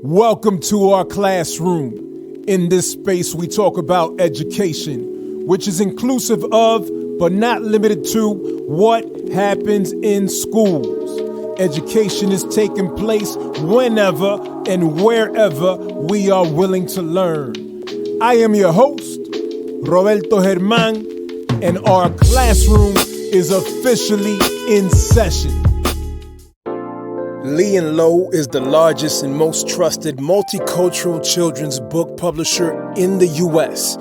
Welcome to our classroom. In this space, we talk about education, which is inclusive of, but not limited to, what happens in schools. Education is taking place whenever and wherever we are willing to learn. I am your host, Roberto Germán, and our classroom is officially in session. Lee & Low is the largest and most trusted multicultural children's book publisher in the U.S.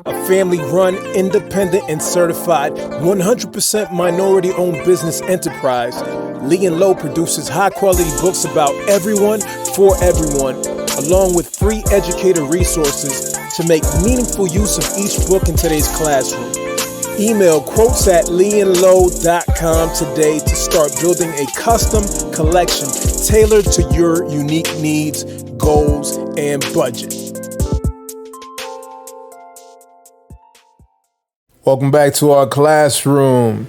A family-run, independent, and certified 100% minority-owned business enterprise, Lee & Low produces high-quality books about everyone for everyone, along with free educator resources to make meaningful use of each book in today's classroom. Email quotes@leeandlow.com today to start building a custom collection tailored to your unique needs, goals, and budget. Welcome back to our classroom.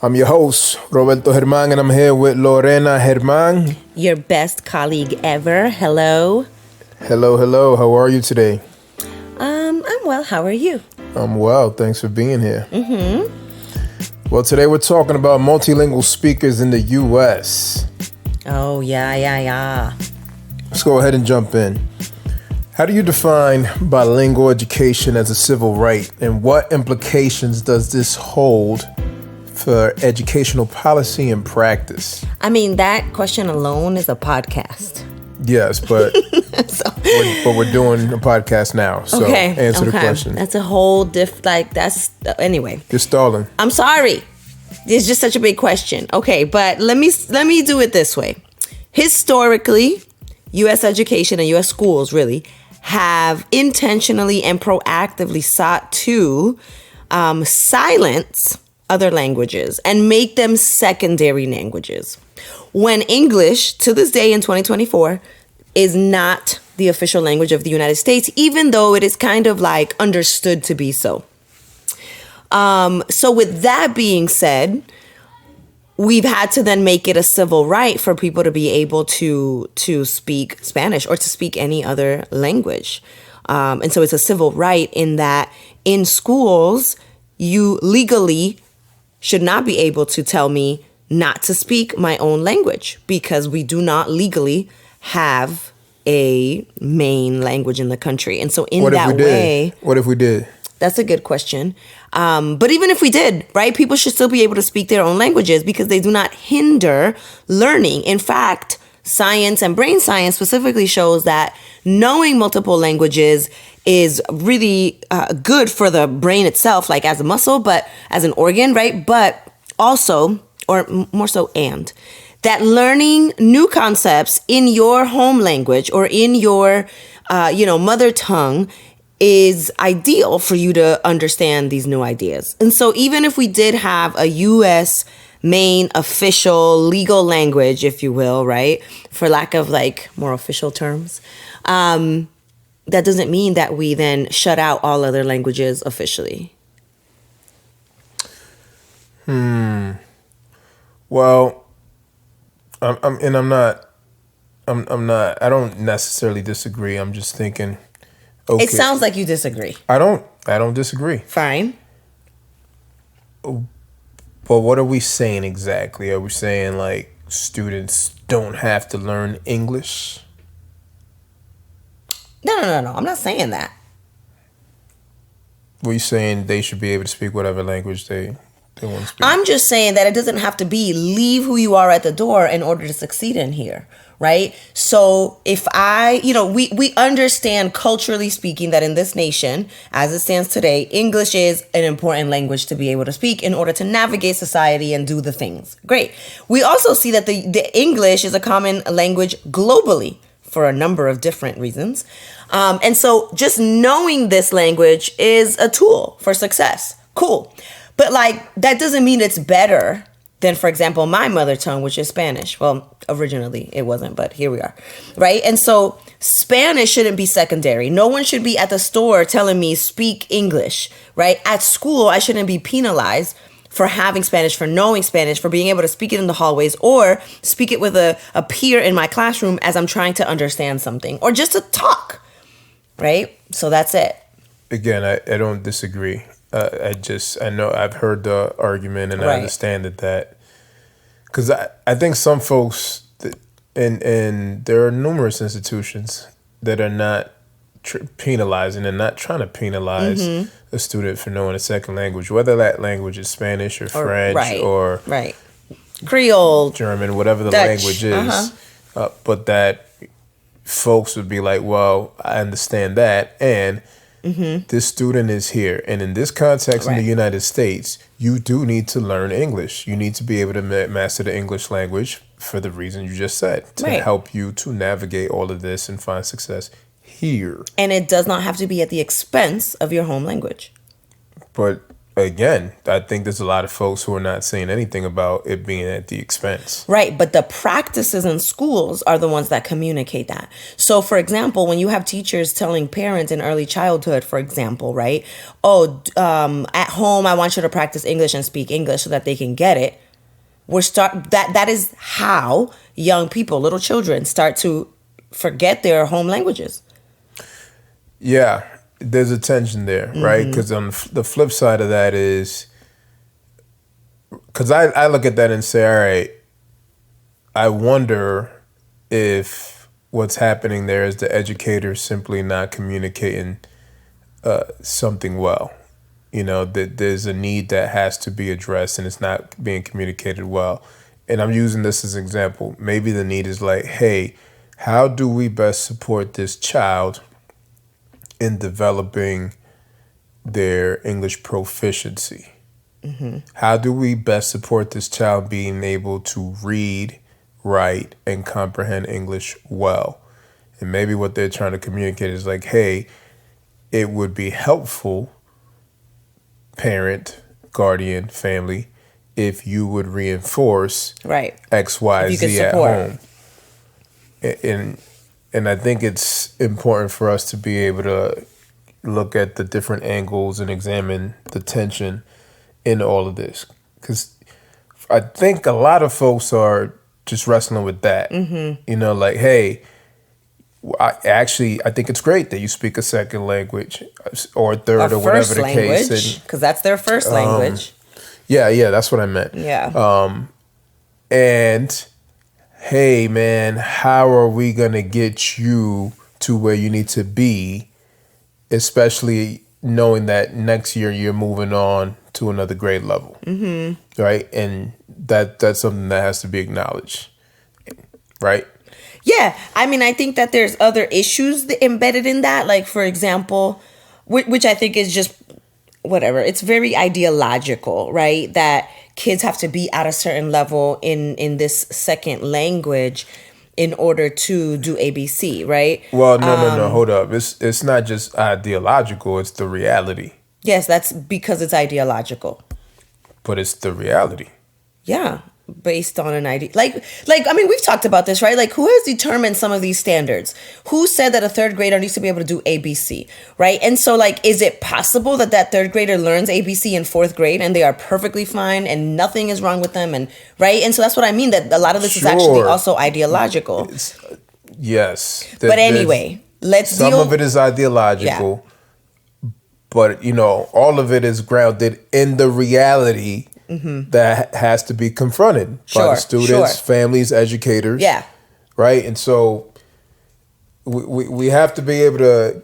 I'm your host, Roberto Germán, and I'm here with Lorena Germán. Your best colleague ever. Hello. Hello. How are you today? I'm well. How are you? I'm well. Thanks for being here. Well, today we're talking about multilingual speakers in the U.S. Oh, yeah. Let's go ahead and jump in. How do you define bilingual education as a civil right, and what implications does this hold for educational policy and practice? I mean, that question alone is a podcast. Yes, but we're doing a podcast now, so answer the question. That's a whole anyway. You're stalling. I'm sorry. It's just such a big question. Okay, but let me do it this way. Historically, U.S. education and U.S. schools really have intentionally and proactively sought to silence other languages and make them secondary languages. When English, to this day in 2024, is not the official language of the United States, even though it is kind of like understood to be so. So with that being said, we've had to then make it a civil right for people to be able to speak Spanish or to speak any other language. And so it's a civil right in that in schools, you legally should not be able to tell me not to speak my own language because we do not legally have a main language in the country. And so in that way... What if we did? That's a good question. But even if we did, right, people should still be able to speak their own languages because they do not hinder learning. In fact, science and brain science specifically shows that knowing multiple languages is really good for the brain itself, like as a muscle, but as an organ, right? But also, or more so, that learning new concepts in your home language or in your, mother tongue is ideal for you to understand these new ideas. And so even if we did have a U.S. main official legal language, if you will, right, for lack of more official terms, that doesn't mean that we then shut out all other languages officially. Well, I don't necessarily disagree. I'm just thinking, okay. It sounds like you disagree. I don't disagree. Fine. But what are we saying exactly? Are we saying students don't have to learn English? No. I'm not saying that. Were you saying they should be able to speak whatever language they want to speak? I'm just saying that it doesn't have to be leave who you are at the door in order to succeed in here, right? So if we understand culturally speaking that in this nation, as it stands today, English is an important language to be able to speak in order to navigate society and do the things. Great. We also see that the English is a common language globally for a number of different reasons. And so just knowing this language is a tool for success. Cool. But that doesn't mean it's better than, for example, my mother tongue, which is Spanish. Well, originally it wasn't, but here we are, right? And so Spanish shouldn't be secondary. No one should be at the store telling me speak English, right? At school, I shouldn't be penalized for having Spanish, for knowing Spanish, for being able to speak it in the hallways or speak it with a peer in my classroom as I'm trying to understand something or just to talk, right? So that's it. Again, I don't disagree. I know I've heard the argument and I understand that because I think some folks, and there are numerous institutions that are not penalizing and not trying to penalize a student for knowing a second language, whether that language is Spanish or French or Creole, German, whatever the Dutch. language is. But that folks would be like, well, I understand that. And this student is here. And in this context in the United States, you do need to learn English. You need to be able to master the English language for the reason you just said, to help you to navigate all of this and find success here. And it does not have to be at the expense of your home language. But again, I think there's a lot of folks who are not saying anything about it being at the expense. Right, but the practices in schools are the ones that communicate that. So, for example, when you have teachers telling parents in early childhood, for example, right, at home, I want you to practice English and speak English so that they can get it. That is how young people, little children, start to forget their home languages. Yeah, there's a tension there, right? Because on the flip side of that is, because I look at that and say, all right, I wonder if what's happening there is the educator simply not communicating something well. You know, that there's a need that has to be addressed and it's not being communicated well. And I'm using this as an example. Maybe the need is like, hey, how do we best support this child in developing their English proficiency? How do we best support this child being able to read, write, and comprehend English well? And maybe what they're trying to communicate is like, hey, it would be helpful, parent, guardian, family, if you would reinforce X, Y, Z at home. And I think it's important for us to be able to look at the different angles and examine the tension in all of this. Because I think a lot of folks are just wrestling with that. You know, like, hey, I think it's great that you speak a second language or a third or whatever the case. Because that's their first language. Yeah, that's what I meant. Yeah. And hey, man, how are we going to get you to where you need to be, especially knowing that next year you're moving on to another grade level, right? And that's something that has to be acknowledged, right? Yeah, I mean, I think that there's other issues embedded in that. Like, for example, which I think is just whatever. It's very ideological, right? That kids have to be at a certain level in this second language in order to do ABC, right? Well, no, hold up. It's not just ideological, it's the reality. Yes, that's because it's ideological. But it's the reality. Yeah, based on an idea. Like I mean, we've talked about this, right? Like, who has determined some of these standards? Who said that a third grader needs to be able to do ABC, right? And so, like, is it possible that third grader learns ABC in fourth grade and they are perfectly fine and nothing is wrong with them, and right? And so that's what I mean, that a lot of this is actually also ideological. Yes. But anyway, some of it is ideological, but, you know, all of it is grounded in the reality that has to be confronted by the students, families, educators. Yeah. Right? And so we have to be able to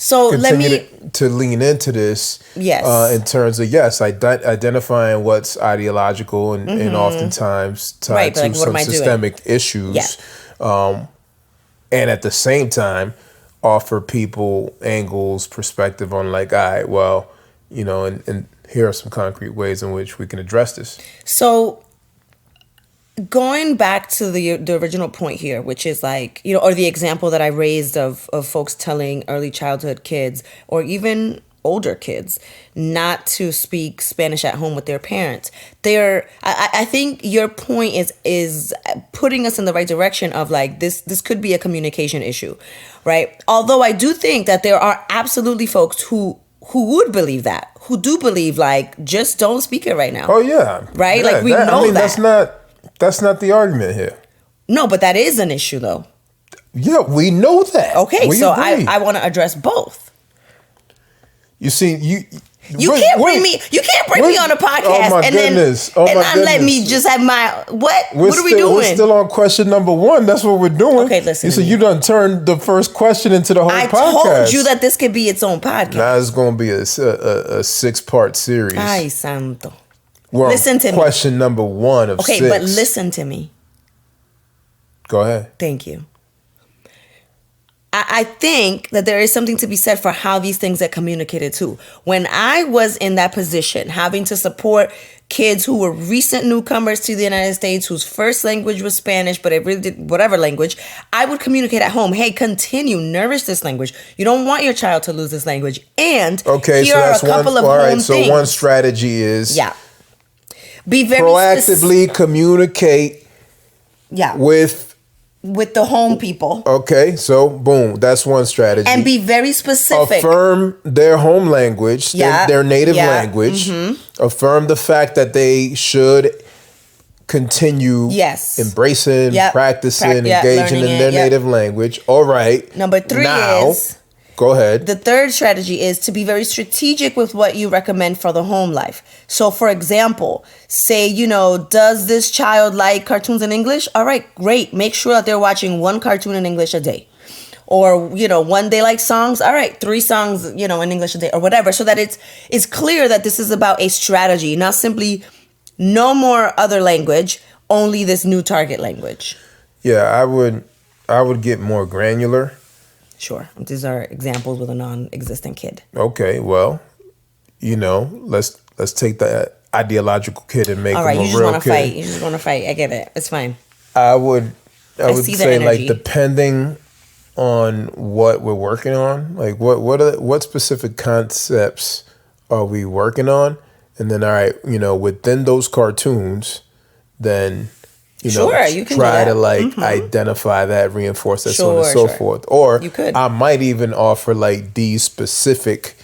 continue to lean into this in terms of, identifying what's ideological and oftentimes tied to some systemic issues. Yeah. And at the same time, offer people angles, perspective on like, all right, well, you know, and here are some concrete ways in which we can address this. So going back to the original point here, which is like, you know, or the example that I raised of folks telling early childhood kids or even older kids not to speak Spanish at home with their parents. I think your point is putting us in the right direction of like this could be a communication issue, right? Although I do think that there are absolutely folks who who would believe that, who do believe like just don't speak it right now. Oh yeah, right. Yeah, like we know that. That's not the argument here. No, but that is an issue though. Yeah, we know that. Okay, we so agree. I want to address both. You see, you can't bring me on a podcast and then let me just have my what are we doing? We're still on question number 1. That's what we're doing. Okay, listen. You said you done turned the first question into the whole podcast. I told you that this could be its own podcast. Now it's going to be a 6-part series. Ay, santo. Well, listen to question number 1 of 6. Okay, but listen to me. Go ahead. Thank you. I think that there is something to be said for how these things are communicated too. When I was in that position, having to support kids who were recent newcomers to the United States, whose first language was Spanish, but it really did whatever language, I would communicate at home, hey, nourish this language. You don't want your child to lose this language. And here are a couple of home things. So one strategy is be very proactively communicate with the home people. Okay, so boom, that's one strategy. And be very specific. Affirm their home language, their native language. Mm-hmm. Affirm the fact that they should continue embracing, practicing, engaging in their native language. All right. Number 3 is... Go ahead. The third strategy is to be very strategic with what you recommend for the home life. So, for example, say, does this child like cartoons in English? All right, great. Make sure that they're watching 1 cartoon in English a day. Or, one they like songs. All right, 3 songs, in English a day or whatever. So that it's clear that this is about a strategy, not simply no more other language, only this new target language. Yeah, I would get more granular. Sure. These are examples with a non-existent kid. Okay, well, let's take the ideological kid and make him a real kid. All right, you just want to fight. I get it. It's fine. I would say, like, depending on what we're working on, like what specific concepts are we working on, and then all right, within those cartoons, then. You can try to identify that, reinforce that, so on and so forth. Or I might even offer like these specific.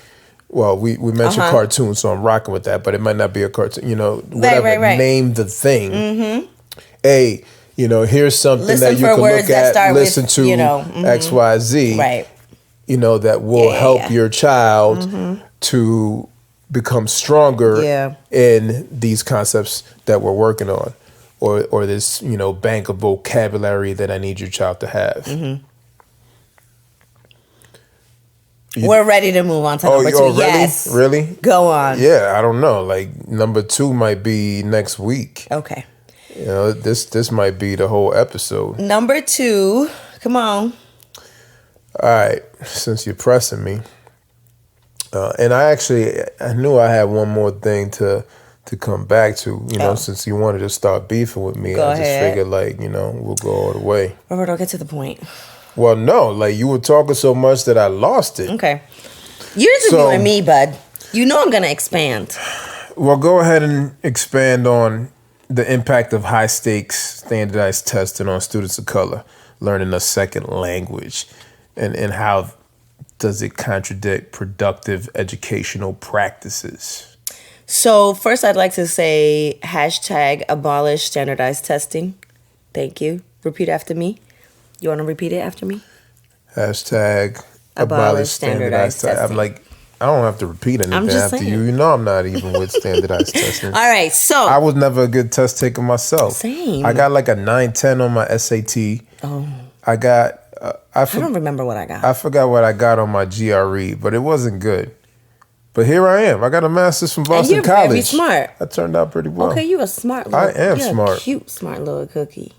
Well, we mentioned cartoons, so I'm rocking with that. But it might not be a cartoon. Whatever. Right. Name the thing. Mm-hmm. Hey, here's something that you can look at. Listen to X, Y, Z. Right. That will help your child to become stronger in these concepts that we're working on. Or this, bank of vocabulary that I need your child to have. Mm-hmm. We're ready to move on to number 2. Really? Yes. Really? Go on. Yeah, I don't know. Like, number 2 might be next week. Okay. This might be the whole episode. Number 2. Come on. All right. Since you're pressing me. And I knew I had one more thing to come back to, since you wanted to start beefing with me. I just figured, we'll go all the way. Roberto, get to the point. Well, no, like, you were talking so much that I lost it. Okay. You're interviewing me, bud. I'm going to expand. Well, go ahead and expand on the impact of high-stakes standardized testing on students of color learning a second language, and how does it contradict productive educational practices? So first, I'd like to say #abolish standardized testing. Thank you. Repeat after me. You want to repeat it after me? #abolish standardized testing. I'm like, I don't have to repeat anything after you. I'm not even with standardized testing. All right, so I was never a good test taker myself. Same. I got like a 9-10 on my SAT. Oh. I got. I don't remember what I got. I forgot what I got on my GRE, but it wasn't good. But here I am. I got a master's from Boston College. Very smart. I turned out pretty well. Okay, you a smart little. I am smart. Cute, smart little cookie.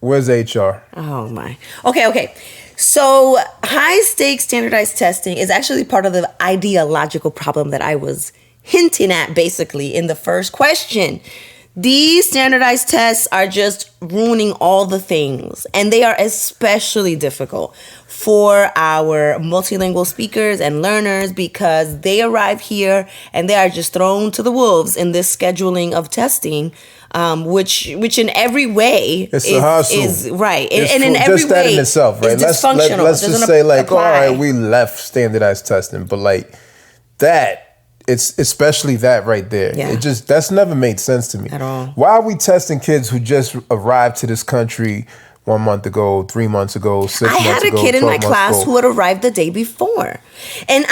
Where's HR? Oh my. Okay. So high stakes standardized testing is actually part of the ideological problem that I was hinting at basically in the first question. These standardized tests are just ruining all the things, and they are especially difficult for our multilingual speakers and learners because they arrive here and they are just thrown to the wolves in this scheduling of testing, which in every way is right. And in every just that in itself, right? Let's just say like, all right, we left standardized testing, but like it's especially that right there. Yeah. That's never made sense to me. At all. Why are we testing kids who just arrived to this country 1 month ago, 3 months ago, 6 months ago? I had a kid in my class who had arrived the day before. And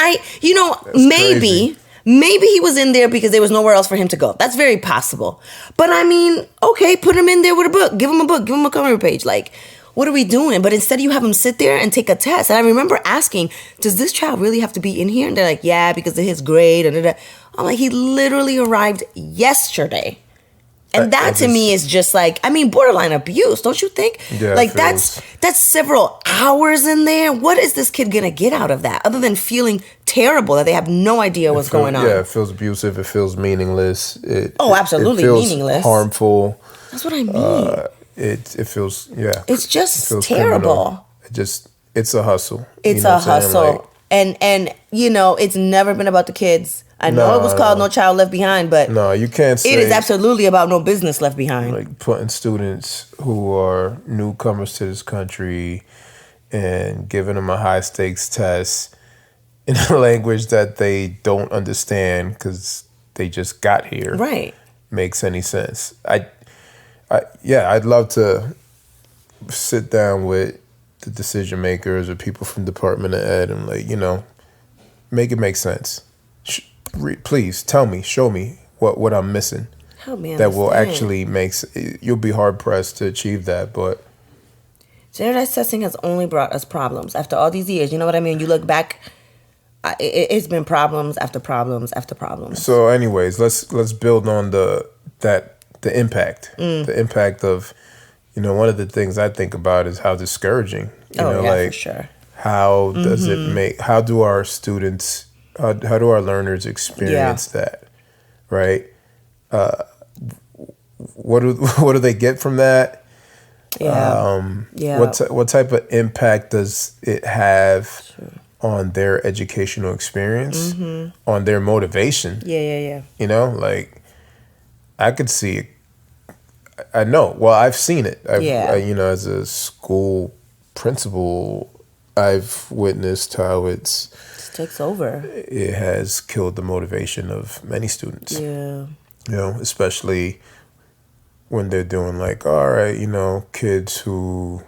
maybe he was in there because there was nowhere else for him to go. That's very possible. But I mean, okay, put him in there with a book. Give him a book. Give him a cover page. Like, what are we doing? But instead you have him sit there and take a test. And I remember asking, does this child really have to be in here? And they're like, yeah, because of his grade. And I'm like, he literally arrived yesterday. And that to me is just like, I mean, borderline abuse, don't you think? Yeah, like that's several hours in there. What is this kid gonna get out of that other than feeling terrible that they have no idea what's going on? Yeah, it feels abusive. It feels meaningless. Absolutely it feels meaningless. Harmful. That's what I mean. It feels It's just it feels terrible. criminal. It's a hustle. It's a hustle, and it's never been about the kids. I know it was called No Child Left Behind, but no, you can't say it is absolutely about No Business Left Behind. Like putting students who are newcomers to this country and giving them a high stakes test in a language that they don't understand because they just got here. Right. Makes any sense. I'd love to sit down with the decision makers or people from Department of Ed and make it make sense. Please tell me, show me what I'm missing. Help me that will understand. actually you'll be hard pressed to achieve that. But standardized testing has only brought us problems after all these years. You know what I mean? You look back, it's been problems after problems after problems. So, anyways, let's build on the impact, the impact of one of the things I think about is how discouraging. For sure. How does it make? How do our students? How do our learners experience that, right? What do they get from that? What type of impact does it have on their educational experience, on their motivation? I could see it. I know. Well, I've seen it. As a school principal, I've witnessed how it takes over. It has killed the motivation of many students. Yeah. Especially when they're doing all right, kids who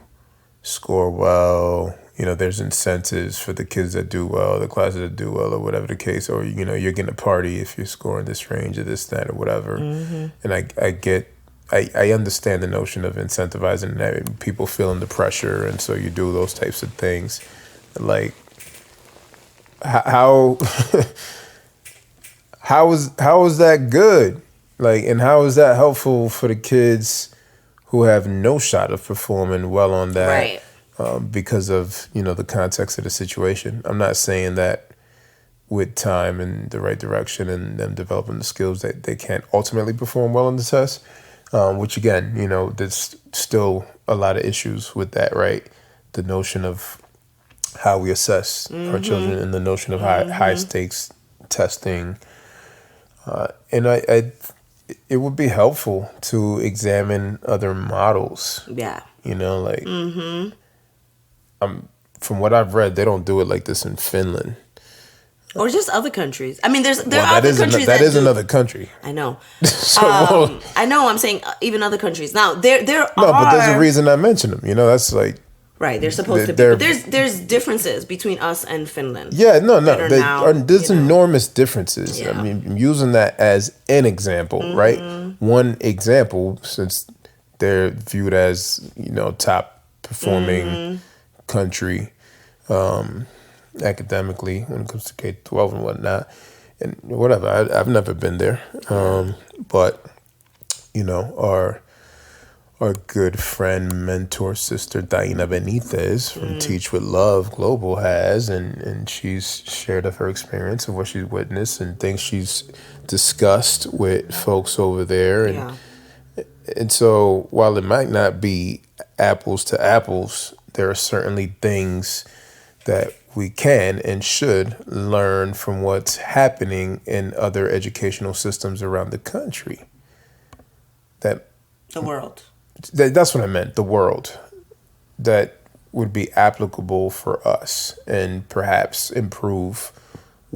score well, there's incentives for the kids that do well, the classes that do well, or whatever the case, or, you're getting a party if you're scoring this range or this, that, or whatever. And I understand the notion of incentivizing that, people feeling the pressure, and so you do those types of things. How is that good? And how is that helpful for the kids who have no shot of performing well on that? Right. Because of the context of the situation. I'm not saying that with time and the right direction and them developing the skills that they can't ultimately perform well on the test. Which again, there's still a lot of issues with that, right? The notion of how we assess our children and the notion of high stakes testing. And it would be helpful to examine other models. Yeah. From what I've read, they don't do it like this in Finland. Or just other countries. I mean, there are other countries that is another country. I know. I know. I'm saying even other countries. Now there are. No, but there's a reason I mentioned them. That's right. They're supposed to be. But there's differences between us and Finland. Yeah. No. There's enormous differences. Yeah. I mean, I'm using that as an example, right? One example, since they're viewed as top performing country. Academically when it comes to K-12 and whatnot and whatever. I've never been there. But our good friend, mentor, sister Diana Benitez from Teach with Love Global has, and she's shared of her experience of what she's witnessed and things she's discussed with folks over there. And so while it might not be apples to apples, there are certainly things that we can and should learn from what's happening in other educational systems around the country. The world. That's what I meant, the world. That would be applicable for us and perhaps improve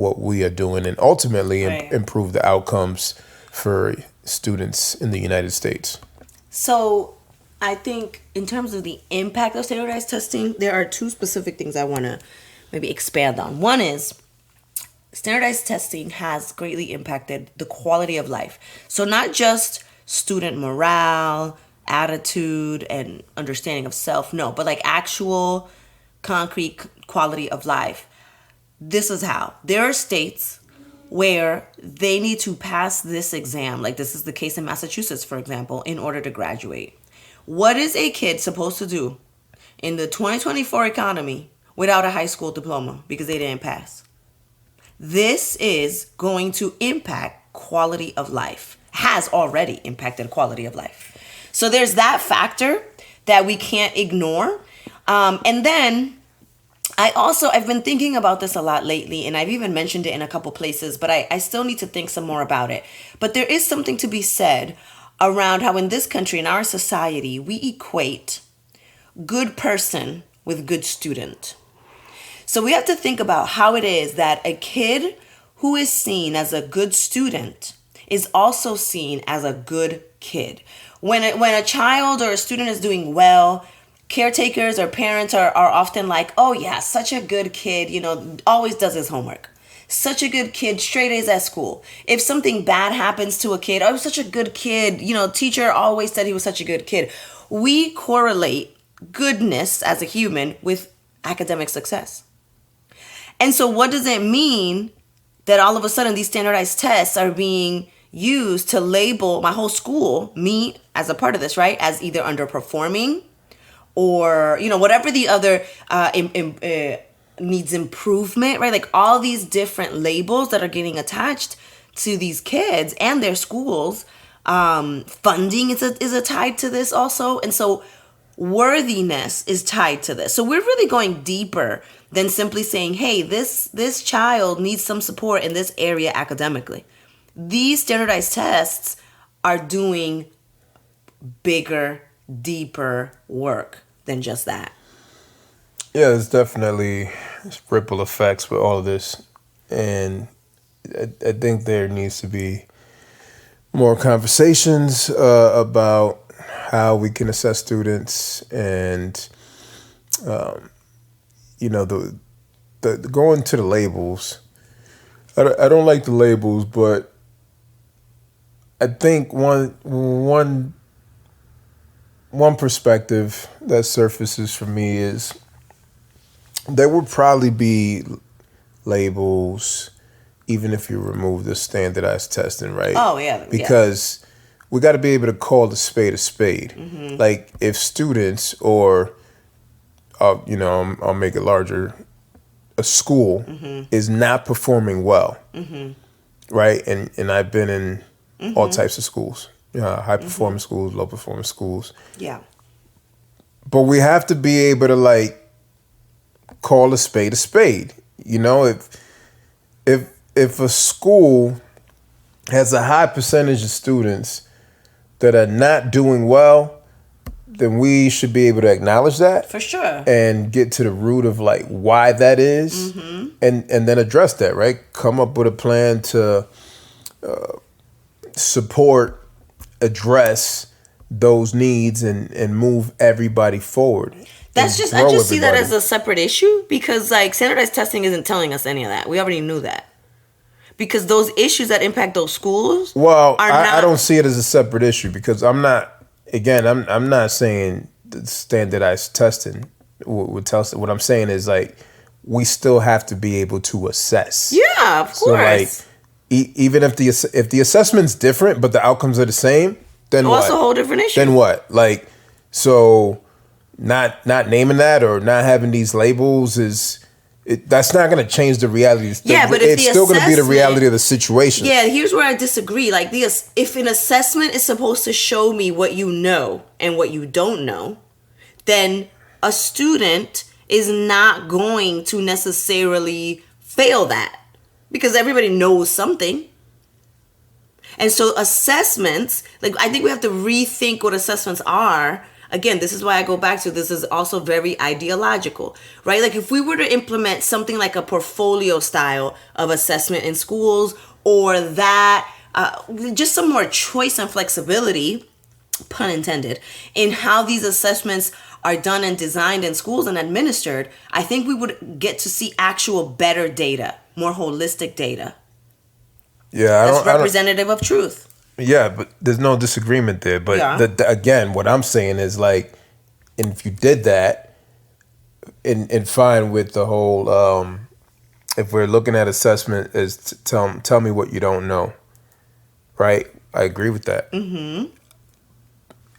what we are doing and ultimately Right. improve the outcomes for students in the United States. So I think in terms of the impact of standardized testing, there are two specific things I want to maybe expand on. One is standardized testing has greatly impacted the quality of life. So not just student morale, attitude, and understanding of self, no, but like actual concrete quality of life. This is how. There are states where they need to pass this exam, like this is the case in Massachusetts, for example, in order to graduate. What is a kid supposed to do in the 2024 economy without a high school diploma because they didn't pass? This is going to impact quality of life, has already impacted quality of life. So there's that factor that we can't ignore. And then I've been thinking about this a lot lately, and I've even mentioned it in a couple places, but I still need to think some more about it. But there is something to be said around how in this country, in our society, we equate good person with good student. So we have to think about how it is that a kid who is seen as a good student is also seen as a good kid. When a child or a student is doing well, caretakers or parents are often like, oh yeah, such a good kid, always does his homework. Such a good kid, straight A's at school. If something bad happens to a kid, oh, such a good kid, teacher always said he was such a good kid. We correlate goodness as a human with academic success. And so what does it mean that all of a sudden these standardized tests are being used to label my whole school, me as a part of this, right, as either underperforming or, whatever the other needs improvement, right? Like all these different labels that are getting attached to these kids and their schools. Funding is a tied to this also. And so worthiness is tied to this. So we're really going deeper than simply saying, hey, this child needs some support in this area academically. These standardized tests are doing bigger, deeper work than just that. Yeah, there's definitely ripple effects with all of this. And I think there needs to be more conversations about how we can assess students and, the going to the labels. I don't like the labels, but I think one perspective that surfaces for me is there would probably be labels even if you remove the standardized testing, right? Oh, yeah. Because we got to be able to call a spade a spade. Mm-hmm. Like if students or, I'll make it larger, a school is not performing well, right? And I've been in all types of schools, high performance schools, low performance schools. Yeah. But we have to be able to call a spade a spade. If a school has a high percentage of students that are not doing well, then we should be able to acknowledge that. For sure. And get to the root of why that is, and then address that, right? Come up with a plan to support, address those needs and move everybody forward. I just see that as a separate issue because standardized testing isn't telling us any of that. We already knew that. Because those issues that impact those schools I don't see it as a separate issue because I'm not saying that standardized testing would tell us. What I'm saying is we still have to be able to assess. Yeah, of course. So even if the assessment's different but the outcomes are the same, then what? That's a whole different issue. Then what? So not naming that or not having these labels that's not going to change the reality. Yeah, but it's still going to be the reality of the situation. Yeah, here's where I disagree. If an assessment is supposed to show me what you know and what you don't know, then a student is not going to necessarily fail that because everybody knows something. And so assessments, I think we have to rethink what assessments are again, this is why I go back to this is also very ideological, right? Like if we were to implement something like a portfolio style of assessment in schools, or that just some more choice and flexibility, pun intended, in how these assessments are done and designed in schools and administered, I think we would get to see actual better data, more holistic data. Yeah, that's representative of truth. Yeah, but there's no disagreement there. But again, what I'm saying is like, and if you did that, and fine with the whole, if we're looking at assessment as tell me what you don't know, right? I agree with that. Mm-hmm.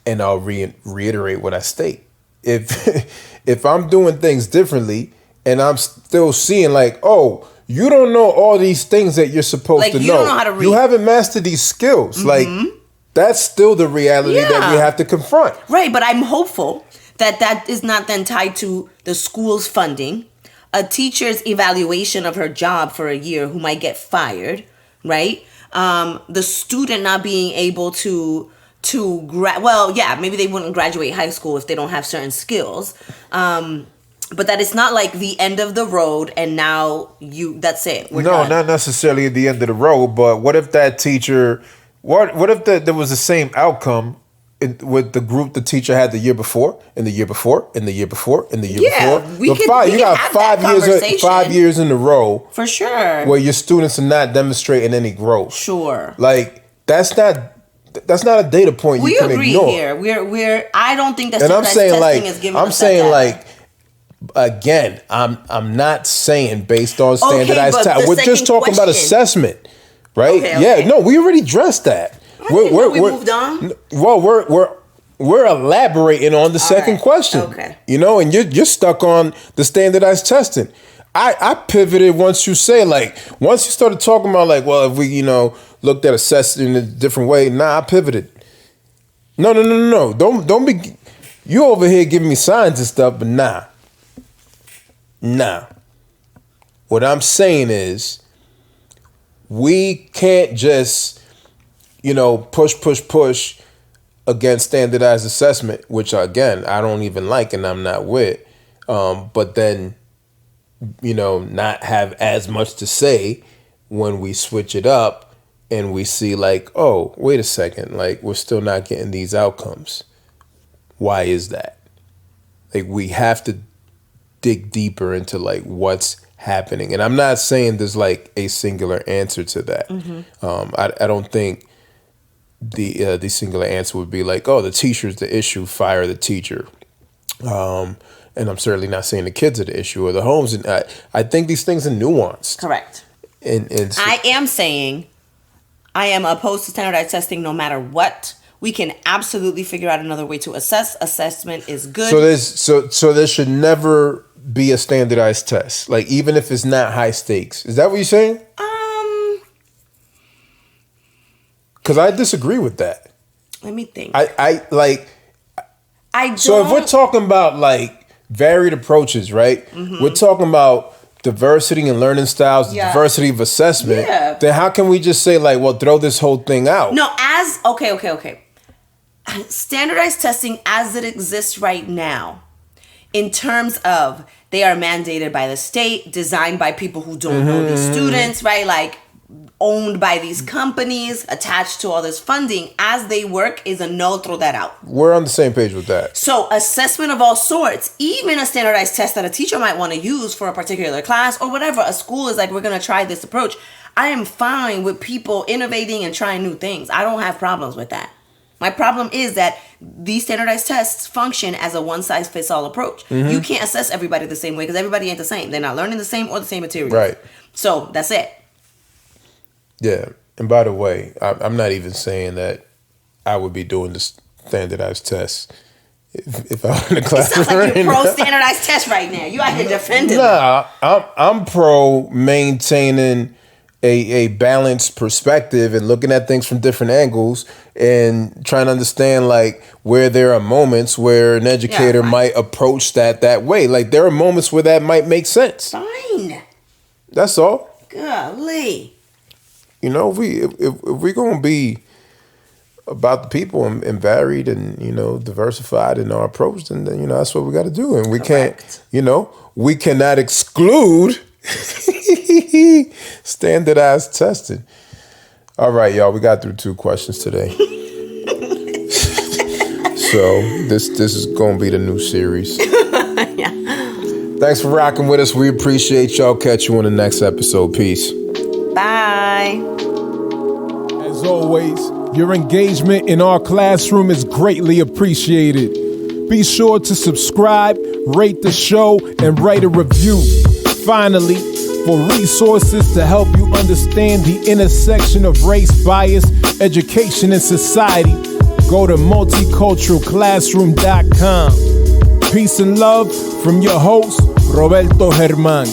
And I'll reiterate what I state. If I'm doing things differently and I'm still seeing like, oh, you don't know all these things that you're supposed to know. Don't know how to read. You haven't mastered these skills. Mm-hmm. Like that's still the reality that we have to confront. Right, but I'm hopeful that is not then tied to the school's funding, a teacher's evaluation of her job for a year who might get fired, right? The student not being able maybe they wouldn't graduate high school if they don't have certain skills. But that it's not like the end of the road and now that's it. We're done. Not necessarily at the end of the road, but what if that teacher, what if there was the same outcome with the group the teacher had the year before, and the year before, and the year before, and the year before? You got 5 years in a row. For sure. Where your students are not demonstrating any growth. Sure. Like, that's not a data point you can ignore. We agree here. I don't think that standardized testing is giving us that data. I'm saying like, again, I'm not saying based on standardized testing. We're just talking about assessment, right? Okay. Yeah, no, we already addressed that. We moved on. Well, we're elaborating on the second question. Okay. You know, and you're stuck on the standardized testing. I pivoted once you started talking about like, well, if we, looked at assessing in a different way. Nah, I pivoted. No. Don't be you over here giving me signs and stuff, but nah. What I'm saying is we can't just, push against standardized assessment, which again, I don't even like and I'm not with. But then, not have as much to say when we switch it up and we see like, oh, wait a second, like we're still not getting these outcomes. Why is that? Like we have to dig deeper into like what's happening. And I'm not saying there's like a singular answer to that. Mm-hmm. I don't think the singular answer would be like, oh, the teacher's the issue, fire the teacher. And I'm certainly not saying the kids are the issue or the homes. And I think these things are nuanced. Correct. And so, I am saying I am opposed to standardized testing no matter what. We can absolutely figure out another way to assess. Assessment is good. So there should never be a standardized test, like even if it's not high stakes. Is that what you're saying? Because I disagree with that. Let me think. I don't. So if we're talking about like varied approaches, right? Mm-hmm. We're talking about diversity and learning styles, diversity of assessment. Yeah. Then how can we just say like, well, throw this whole thing out? No, okay. Standardized testing as it exists right now, in terms of they are mandated by the state, designed by people who don't know these students, right? Like owned by these companies, attached to all this funding, as they work is a no, throw that out. We're on the same page with that. So assessment of all sorts, even a standardized test that a teacher might want to use for a particular class or whatever, a school is like, we're going to try this approach. I am fine with people innovating and trying new things. I don't have problems with that. My problem is that these standardized tests function as a one-size-fits-all approach. Mm-hmm. You can't assess everybody the same way because everybody ain't the same. They're not learning the same or the same material. Right. So that's it. Yeah. And by the way, I'm not even saying that I would be doing the standardized tests if I were in the class. It sounds like you're pro-standardized test right now. You out here defending them. Nah, I'm pro maintaining a balanced perspective and looking at things from different angles and trying to understand like where there are moments where an educator might approach that way. Like there are moments where that might make sense. Fine. That's all. Golly. If we're gonna be about the people and varied and, diversified in our approach, then, that's what we got to do. And we Correct. can't, we cannot exclude standardized testing. All right, y'all, we got through 2 questions today. So this is going to be the new series. Yeah. Thanks for rocking with us. We appreciate y'all. Catch you on the next episode. Peace. Bye. As always, your engagement in our classroom is greatly appreciated. Be sure to subscribe, rate the show, and write a review. Finally, for resources to help you understand the intersection of race, bias, education, and society, go to multiculturalclassroom.com. Peace and love from your host, Roberto Germán.